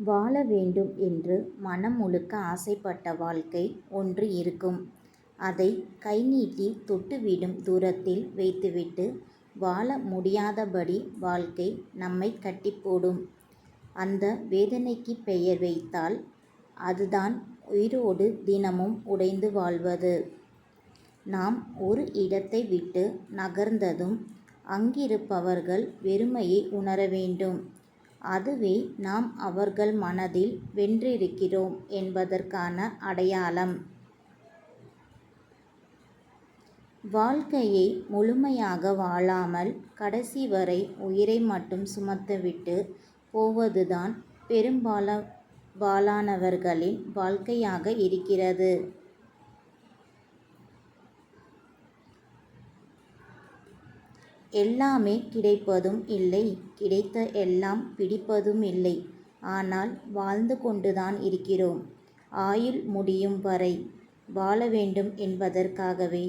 வாழ வேண்டும் என்று மனம் முழுக்க ஆசைப்பட்ட வாழ்க்கை ஒன்று இருக்கும். அதை கைநீட்டி தொட்டுவிடும் தூரத்தில் வைத்துவிட்டு வாழ முடியாதபடி வாழ்க்கை நம்மை கட்டிப்போடும். அந்த வேதனைக்கு பெயர் வைத்தால் அதுதான் உயிரோடு தினமும் உடைந்து வாழ்வது. நாம் ஒரு இடத்தை விட்டு நகர்ந்ததும் அங்கிருப்பவர்கள் வெறுமையை உணர வேண்டும். அதுவே நாம் அவர்கள் மனதில் வென்றிருக்கிறோம் என்பதற்கான அடையாளம். வாழ்க்கையை முழுமையாக வாழாமல் கடைசி வரை உயிரை மட்டும் சுமந்துவிட்டு போவதுதான் பெரும்பாலானவர்களின் வாழ்க்கையாக இருக்கிறது. எல்லாமே கிடைப்பதும் இல்லை, கிடைத்த எல்லாம் பிடிப்பதும் இல்லை. ஆனால் வாழ்ந்து கொண்டுதான் இருக்கிறோம். ஆயுள் முடியும் வரை வாழ வேண்டும் என்பதற்காகவே.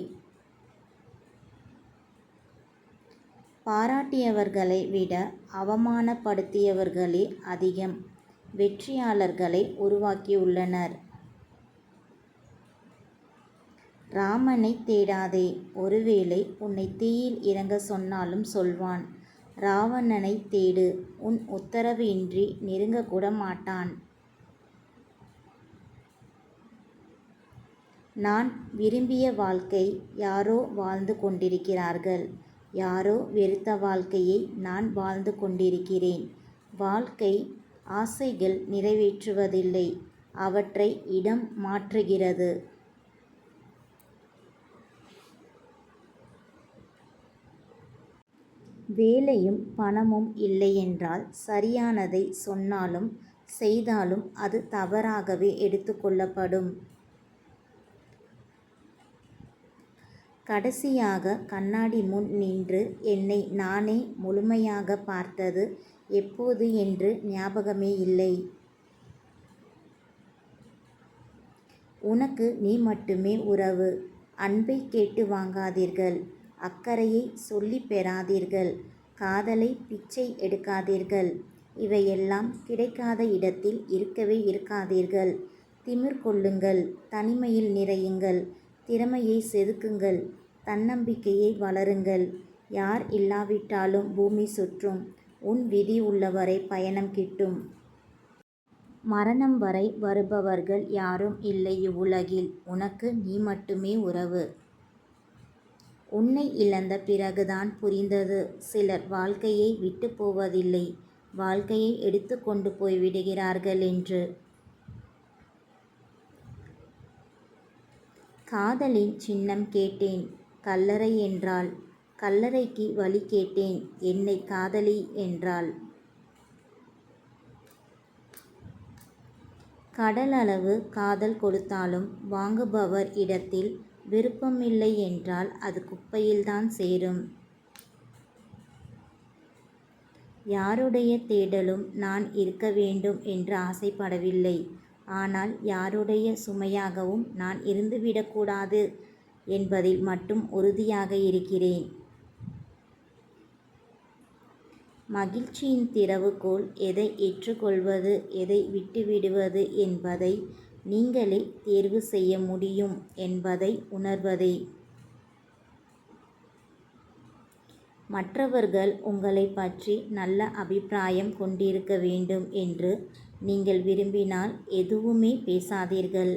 பாராட்டியவர்களை விட அவமானப்படுத்தியவர்களே அதிகம் வெற்றியாளர்களை உருவாக்கியுள்ளனர். ராமனை தேடாதே, ஒருவேளை உன்னை தீயில் இறங்க சொன்னாலும் சொல்வான். ராவணனை தேடு, உன் உத்தரவு இன்றி நெருங்கக்கூட மாட்டான். நான் விரும்பிய வாழ்க்கை யாரோ வாழ்ந்து கொண்டிருக்கிறார்கள். யாரோ வெறுத்த வாழ்க்கையை நான் வாழ்ந்து கொண்டிருக்கிறேன். வாழ்க்கை ஆசைகள் நிறைவேற்றுவதில்லை, அவற்றை இடம் மாற்றுகிறது. வேலையும் பணமும் இல்லையென்றால் சரியானதை சொன்னாலும் செய்தாலும் அது தவறாகவே எடுத்துக்கொள்ளப்படும். கடைசியாக கண்ணாடி முன் நின்று என்னை நானே முழுமையாக பார்த்தது எப்போது என்று ஞாபகமே இல்லை. உனக்கு நீ மட்டுமே உறவு. அன்பை கேட்டு வாங்காதீர்கள். அக்கறையை சொல்லி பெறாதீர்கள். காதலை பிச்சை எடுக்காதீர்கள். இவையெல்லாம் கிடைக்காத இடத்தில் இருக்கவே இருக்காதீர்கள். திமிர் கொள்ளுங்கள், தனிமையில் நிறையுங்கள், திறமையை செதுக்குங்கள், தன்னம்பிக்கையை வளருங்கள். யார் இல்லாவிட்டாலும் பூமி சுற்றும். உன் விதி உள்ளவரை பயணம் கிட்டும். மரணம் வரை வருபவர்கள் யாரும் இல்லை இவ்வுலகில். உனக்கு நீ மட்டுமே உறவு. உன்னை இழந்த பிறகுதான் புரிந்தது, சிலர் வாழ்க்கையை விட்டு போவதில்லை, வாழ்க்கையை எடுத்து கொண்டு போய்விடுகிறார்கள் என்று. காதலின் சின்னம் கேட்டேன், கல்லறை என்றாள். கல்லறைக்கு வழி கேட்டேன், என்னை காதலி என்றாள். கடலளவு காதல் கொடுத்தாலும் வாங்குபவர் இடத்தில் விருப்பமில்லை என்றால் அது குப்பையில்தான் சேரும். யாருடைய தேடலும் நான் இருக்க வேண்டும் என்று ஆசைப்படவில்லை. ஆனால் யாருடைய சுமையாகவும் நான் இருந்துவிடக்கூடாது என்பதில் மட்டும் உறுதியாக இருக்கிறேன். மகிழ்ச்சியின் திறவுகோல் எதை ஏற்றுக்கொள்வது, எதை விட்டுவிடுவது என்பதை நீங்களே தேர்வு செய்ய முடியும் என்பதை உணர்வதே. மற்றவர்கள் உங்களை பற்றி நல்ல அபிப்பிராயம் கொண்டிருக்க வேண்டும் என்று நீங்கள் விரும்பினால் எதுவுமே பேசாதீர்கள்.